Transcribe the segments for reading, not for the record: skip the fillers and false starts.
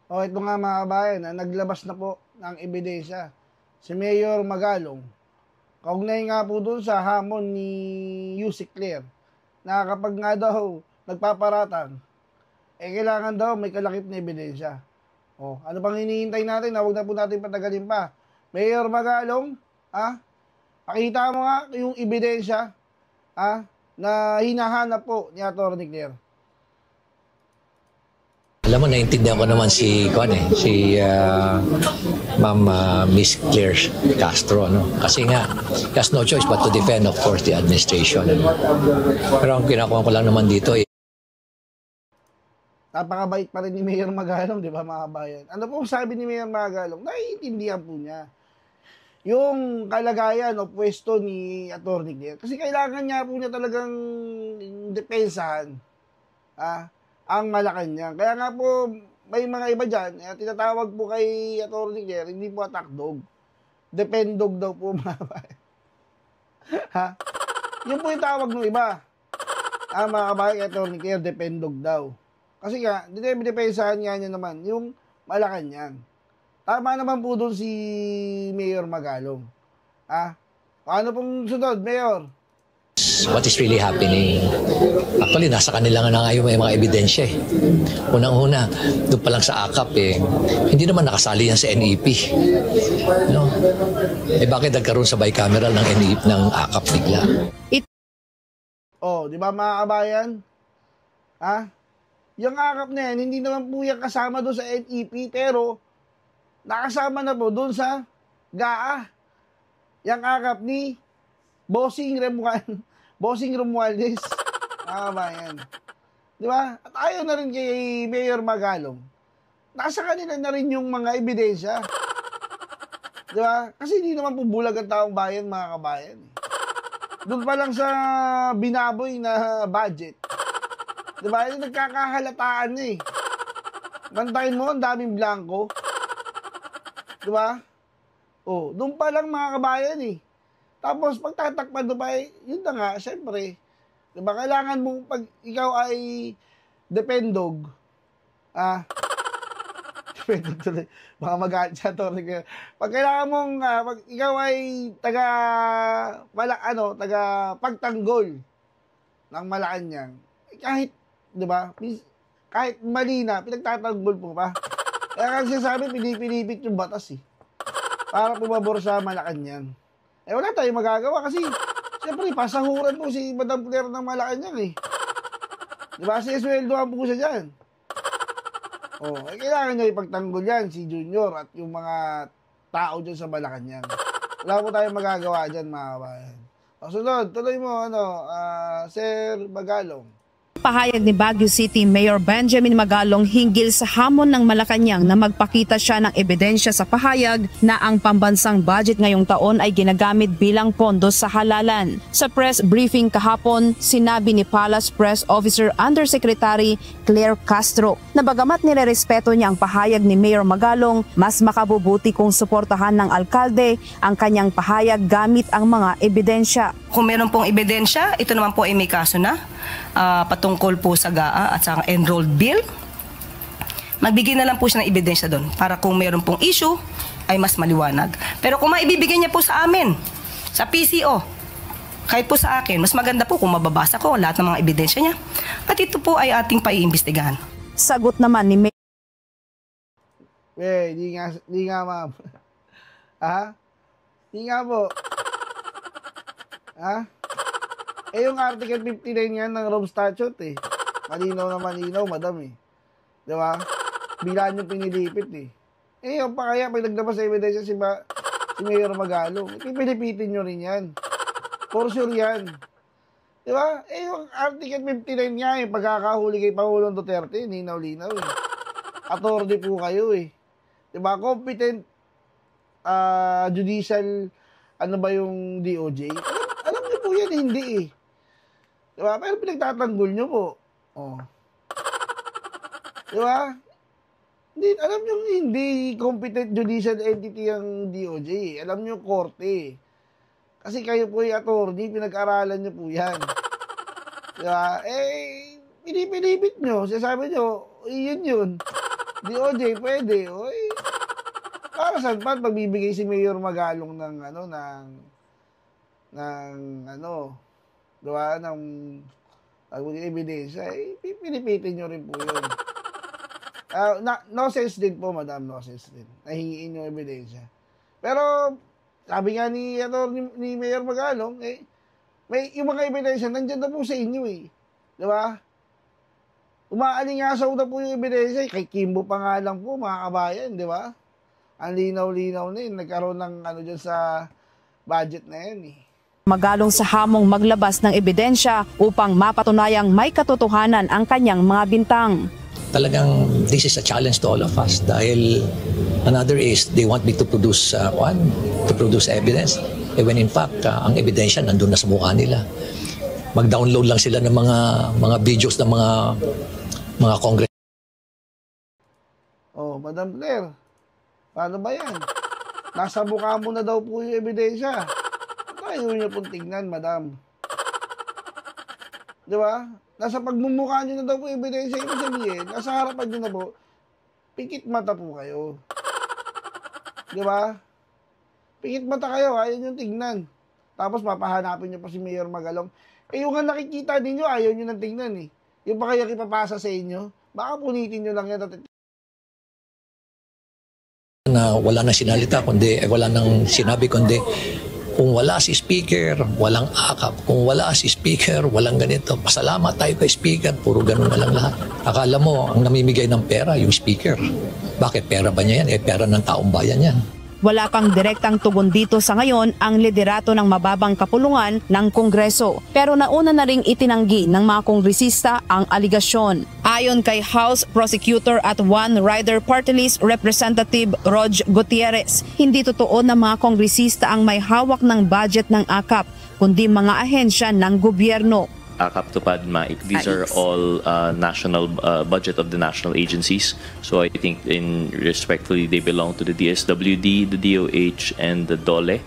O ito nga mga kabayan, naglabas na po ng ebidensya si Mayor Magalong. Kaugnay nga po doon sa hamon ni Yusik Claire na kapag nga daw nagpaparatang, kailangan daw may kalakip na ebidensya. O, ano pang hinihintay natin na huwag na po natin patagalin pa. Mayor Magalong, pakita mo nga yung ebidensya na hinahanap po ni Atty. Claire. Alam mo, naiintindihan ko naman si Ma'am Miss Claire Castro, no? Kasi nga, he has no choice but to defend, of course, the administration. Pero ang kinakuha ko lang naman dito, Napakabait pa rin ni Mayor Magalong, di ba mga bayan? Ano pong sabi ni Mayor Magalong? Naiintindihan po niya yung kalagayan o pwesto ni Atty. Claire. Kasi kailangan niya po niya talagang depensahan ang Malacanang. Kaya nga po, may mga iba dyan, tinatawag po kay Atty. Claire, hindi po attack dog. Dependog daw po mga bayan. Yun po yung tawag ng iba. Mga kabayan kay Atty. Claire, dependog daw. Kasi nga, depensahan nga niya naman yung Malacanang. Tama naman po doon si Mayor Magalong. Ano pong sunod, Mayor? what is really happening. Actually, nasa kanila nga yung mga ebidensya eh. Unang-una, doon pa lang sa AKAP hindi naman nakasali yan sa NEP. No? Bakit nagkaroon sa bicameral ng NEP ng AKAP bigla? Di ba mga kabayan? Yung AKAP na yan, hindi naman po yan kasama doon sa NEP, pero nakasama na po doon sa GAA. Yung AKAP ni Bossing Romualdez. Mga kabayan. Di ba? At ayaw na rin kay Mayor Magalong. Nasa kanila na rin yung mga ebidensya. Di ba? Kasi hindi naman po bulag ang taong bayan, mga kabayan. Doon pa lang sa binaboy na budget. Di ba? Yung nagkakahalataan na eh. Bantayin mo, ang daming blanco. Di ba? Doon pa lang mga kabayan eh. Tapos pagtatakpan doon pa yun na nga, syempre. Di ba? Kailangan mo, pag ikaw ay dependog, dependog tuloy, baka mag-aat siya to. Pag kailangan mong, pag ikaw ay taga pagtanggol ng Malacanang, kahit, di ba, kahit mali na, pinagtatanggol po pa. Kaya kasi sabi, pinipilipit yung batas eh. Para pumabor sa Malacanang. Wala tayong magagawa kasi, siyempre, pasahuran po si Madam Claire ng Malacanang eh. Di ba? Sisweldohan po siya dyan. Kailangan niya ipagtanggol yan, si Junior at yung mga tao dyan sa Malacanang. Wala po tayong magagawa dyan, mga kabayan. Sunod, tuloy mo, Sir Magalong. Pahayag ni Baguio City Mayor Benjamin Magalong hinggil sa hamon ng Malacanang na magpakita siya ng ebidensya sa pahayag na ang pambansang budget ngayong taon ay ginagamit bilang pondo sa halalan. Sa press briefing kahapon, sinabi ni Palace Press Officer Undersecretary Claire Castro na bagamat nirerespeto niya ang pahayag ni Mayor Magalong, mas makabubuti kung suportahan ng alkalde ang kanyang pahayag gamit ang mga ebidensya. Kung meron pong ebidensya, ito naman po ay may kaso na patungkol po sa GAA at sa enrolled bill. Magbigay na lang po siya ng ebidensya doon para kung meron pong issue ay mas maliwanag. Pero kung maibibigay niya po sa amin, sa PCO, kahit po sa akin, mas maganda po kung mababasa ko lahat ng mga ebidensya niya. At ito po ay ating paiimbestigahan. Sagot naman ni Mayor. Di nga ma'am. Di nga po. Yung Article 59 yan ng Rome Statute eh. Malinaw na malinaw, madam eh. Di ba? Bilaan yung pinilipit eh. Yung pa kaya pag naglabas sa ebidensya si Mayor Magalong, pipilipitin nyo rin yan. For sure yan. Di ba? Yung Article 59 nga eh, pagkakahuli kay Pangulong Duterte, linaw-linaw eh. Attorney po kayo eh. Di ba? Competent judicial, ano ba yung DOJ? Alam niyo po yan, hindi eh. Diba? Pero pinagtatanggol nyo po. Diba? Hindi, alam nyo, hindi competent judicial entity ang DOJ. Alam nyo, korte. Kasi kayo po yung attorney, pinag-aralan nyo po yan. Diba? Pinipilipit nyo. Sasabi nyo, yun. DOJ, pwede. Oy. Para saan pa magbibigay si Mayor Magalong ng gawa ng ebidensya, pinipitin nyo rin po yun. No sense din po, madam, no sense din. Nahingiin yung ebidensya. Pero, sabi nga ni Mayor Magalong, yung mga ebidensya, nandyan na po sa inyo eh. Di ba? Umaalingasaw na po yung ebidensya. Kay Kimbo pa nga lang po, mga kabayan, di ba? Ang linaw-linaw na yun. Nagkaroon ng dyan sa budget na yan eh. Magalong sa hamong maglabas ng ebidensya upang mapatunayang may katotohanan ang kanyang mga bintang. Talagang this is a challenge to all of us dahil another is they want me to produce evidence when in fact ang ebidensya nandun na sa mukha nila. Mag-download lang sila ng mga videos ng mga congress. Oh, Madam Claire, paano ba yan? Nasa mukha mo na daw po yung ebidensya. Ayaw niyo pong tignan, madam. Di ba? Nasa pagmumukha niyo na daw po yung ebidensya. Ibig sabihin, nasa harapan niyo na po, pikit mata po kayo. Di ba? Pikit mata kayo, ayaw niyo tignan. Tapos papahanapin niyo pa si Mayor Magalong. Yung nga nakikita ninyo, ayaw niyo nang tignan eh. Yung pa kaya ipapasa sa inyo, baka punitin niyo lang yan. Na wala nang sinalita, wala nang sinabi, kundi kung wala si speaker, walang akap. Kung wala si speaker, walang ganito. Pasalamat tayo kay speaker, puro ganun na lang lahat. Akala mo, ang namimigay ng pera, yung speaker. Bakit pera ba niya yan? Pera ng taong bayan yan. Wala pang direktang tugon dito sa ngayon ang liderato ng mababang kapulungan ng Kongreso. Pero nauna na ring itinanggi ng mga kongresista ang aligasyon. Ayon kay House Prosecutor at One Rider Party List Representative Rog Gutierrez, hindi totoo na mga kongresista ang may hawak ng budget ng AKAP, kundi mga ahensya ng gobyerno. AKAP to PADMA, these are all national budget of the national agencies. So I think respectfully they belong to the DSWD, the DOH, and the DOLE.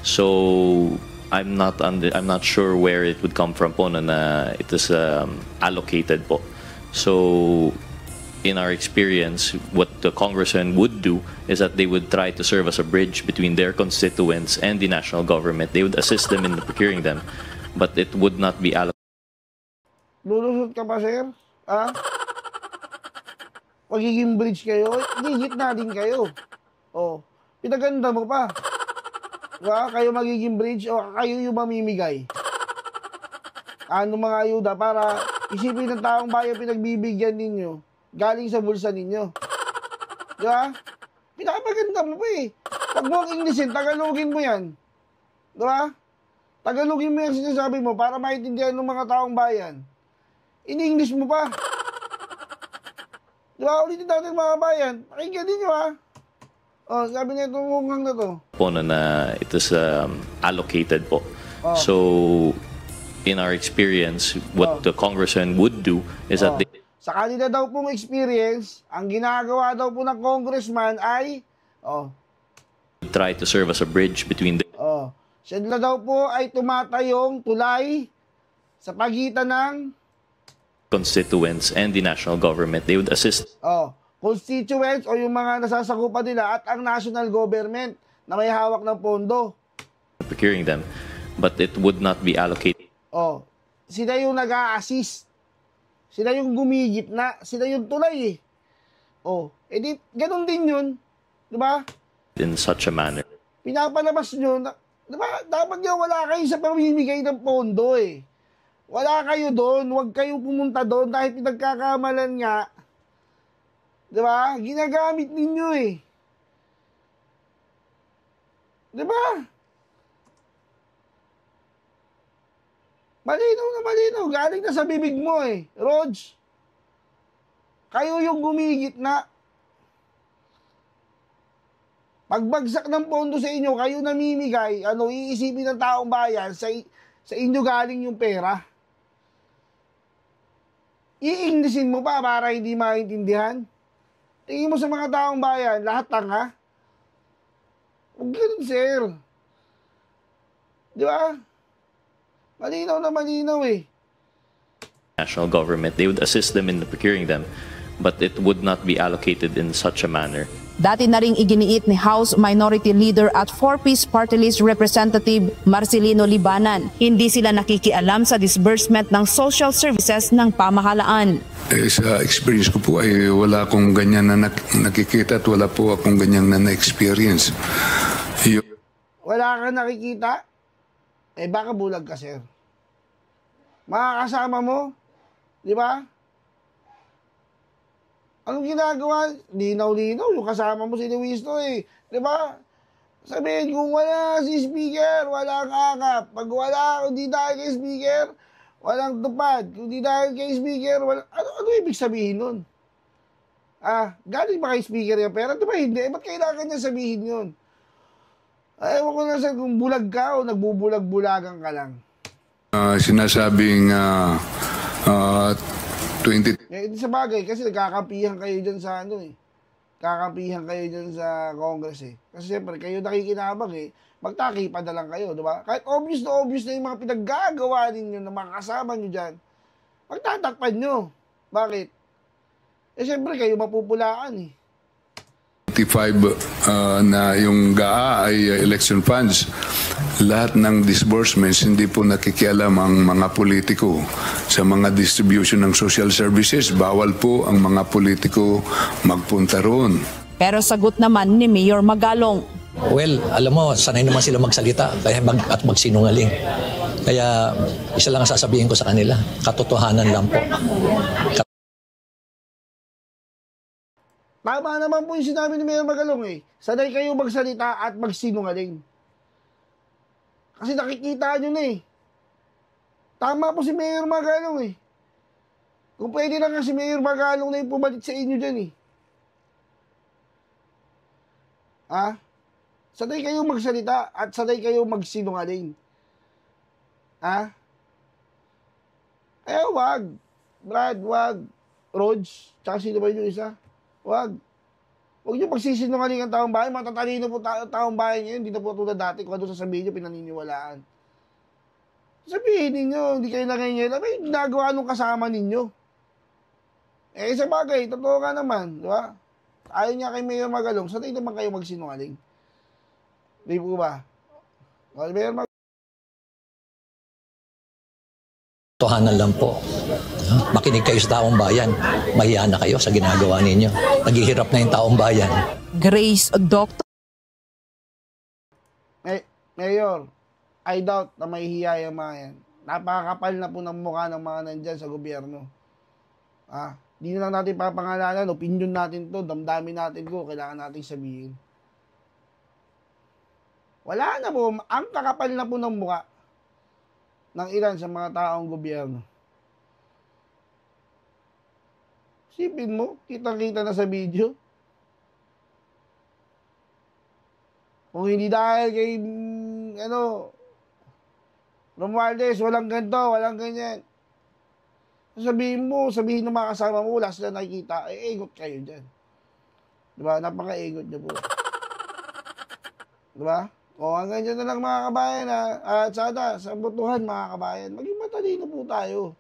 So I'm not sure where it would come from po na it is allocated po. So in our experience, what the congressman would do is that they would try to serve as a bridge between their constituents and the national government. They would assist them in procuring them, but it would not be allocated. Lulusot ka pa, sir? Ha? Magiging bridge kayo? Gigit na din kayo. Oh, pinaganda mo pa. Diba? Kayo magiging bridge o kayo yung mamimigay. Ano mga ayuda para isipin ng taong bayan pinagbibigyan ninyo galing sa bulsa ninyo. Diba? Pinapaganda mo pa eh. Pag mo ang Englishin, Tagalogin mo yan. Diba? Tagalogin mo yung sinasabi mo para maintindihan ng mga taong bayan. In-English mo pa. Diba? Ulitin natin mga bayan. Pakinggan din nyo ha. Oh, sabi niya itong mungang na to. Po na it is allocated po. Oh. So, in our experience, what the congressman would do is that they sa kanila daw pong experience, ang ginagawa daw po ng congressman ay try to serve as a bridge between the sila daw po ay tumatayong tulay sa pagitan ng constituents and the national government. They would assist constituents o yung mga nasasakupan nila at ang national government na may hawak ng pondo. Procuring them, but it would not be allocated. Sila yung nag-a-assist. Sila yung gumigitna. Sila yung tulay eh. Edi, ganun din yun. Diba? In such a manner. Pinapalabas nyo, diba? Dapat nga wala kayo sa pamimigay ng pondo eh. Wala kayo doon, huwag kayo pumunta doon dahil pinagkakamalan nga. Diba? Ginagamit ninyo eh. Diba? Malinaw na malinaw, galing na sa bibig mo eh. Rog, kayo yung gumigit na. Pagbagsak ng pondo sa inyo, kayo namimigay, iisipin ng taong bayan, sa inyo galing yung pera. I-Englishin mo pa para hindi maintindihan. Tingin mo sa mga taong bayan, lahat tanga. Huwag ganun, sir. Di ba? Malinaw na malinaw eh. National government, they would assist them in procuring them, but it would not be allocated in such a manner. Dati na ring iginiit ni House Minority Leader at 4-piece party list Representative Marcelino Libanan. Hindi sila nakikialam sa disbursement ng social services ng pamahalaan. Sa experience ko po ay wala akong ganyan na nakikita at wala po akong ganyan na na-experience. Wala kang nakikita? Baka bulag ka, sir. Mga kasama mo, di ba? Anong ginagawa? Linaw-linaw. Yung kasama mo si Luisto Di ba? Sabihin, kung wala si speaker, walang akap. Pag wala, kung di dahil kay speaker, walang tupad. Kung di dahil kay speaker, walang... Ano ibig sabihin nun? Galing ba kay speaker yung pera? Di ba hindi? Ba't kailangan niya sabihin yun? Ewan ko na sir, kung bulag ka o nagbubulag-bulagan ka lang. Sinasabing 20... Sa bagay, kasi nagkakampihan kayo dyan sa kakampihan kayo dyan sa Congress Kasi siyempre, kayo nakikinabang magtakipan na lang kayo, di ba? Kahit obvious na yung mga pinaggagawa ninyo ng mga kasama nyo dyan, magtatakpan nyo. Bakit? Siyempre, kayo mapupulaan 25 na yung GAA ay election funds. Lahat ng disbursements, hindi po nakikialam ang mga politiko. Sa mga distribution ng social services, bawal po ang mga politiko magpunta roon. Pero sagot naman ni Mayor Magalong. Well, alam mo, sanay naman sila magsalita at magsinungaling. Kaya isa lang ang sasabihin ko sa kanila, katotohanan lang po. Tama naman po yung sinabi ni Mayor Magalong Sanay kayo magsalita at magsinungaling. Kasi nakikita nyo na Tama po si Mayor Magalong Kung pwede lang si Mayor Magalong na yung pumalit sa inyo dyan Sanay kayo magsalita at sanay kayo magsinungaling. Wag. Brad, wag. Rog, tsaka sino ba yung isa? Wag niyo pagsisinungaling ang taong bayan. Matatalino po taong bayan ngayon. Hindi na po tulad dati. Kung ano sasabihin niyo, pinaniniwalaan. Sabihin ninyo, hindi kayo nangyayala. May ginagawa nung kasama ninyo. Sa bagay, totoo ka naman. Di ba? Ayaw niya kay Mayor Magalong. Sanay naman kayo magsinungaling. Di po ba? Mayor Magalong. Tohanan lang po. Makinig kayo sa taong bayan. Mahiya na kayo sa ginagawa ninyo. Naghihirap na yung taong bayan. Grace Doctor. Mayor, I doubt na mahihiya yung mga yan. Napakakapal na po ng mukha ng mga nandyan sa gobyerno. Di na lang natin papangalanan. Opinion natin to, damdamin natin ko, kailangan natin sabihin. Wala na po. Ang kakapal na po ng mukha ng ilan sa mga taong gobyerno. Sipin mo, kitang-kita na sa video. Kung hindi dahil kay, Romualdez, walang ganito, walang ganyan. Sabihin ng mga kasama mo, wala sila nakikita, egot kayo dyan. Diba? Napaka-egot nyo po. Diba? O hanggang dyan na lang mga kabayan at sana sa botohan mga kabayan, maging matalino po tayo.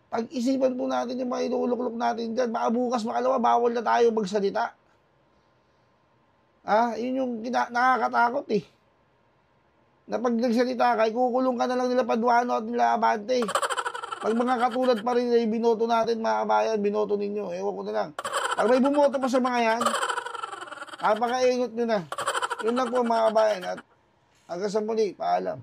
Pag-isipan po natin yung mga inuluklok natin dyan. Baka bukas makalawa, bawal na tayo magsalita. Yun yung nakakatakot Na pag nagsalita ka, kukulong ka na lang nila Paduano at nila Abante. Pag mga katulad pa rin na binoto natin mga kabayan, binoto ninyo. Ewan ko na lang. Pag may bumoto pa sa mga yan, napaka-ingot nyo na. Yun lang po mga kabayan at hanggang sa muli, paalam.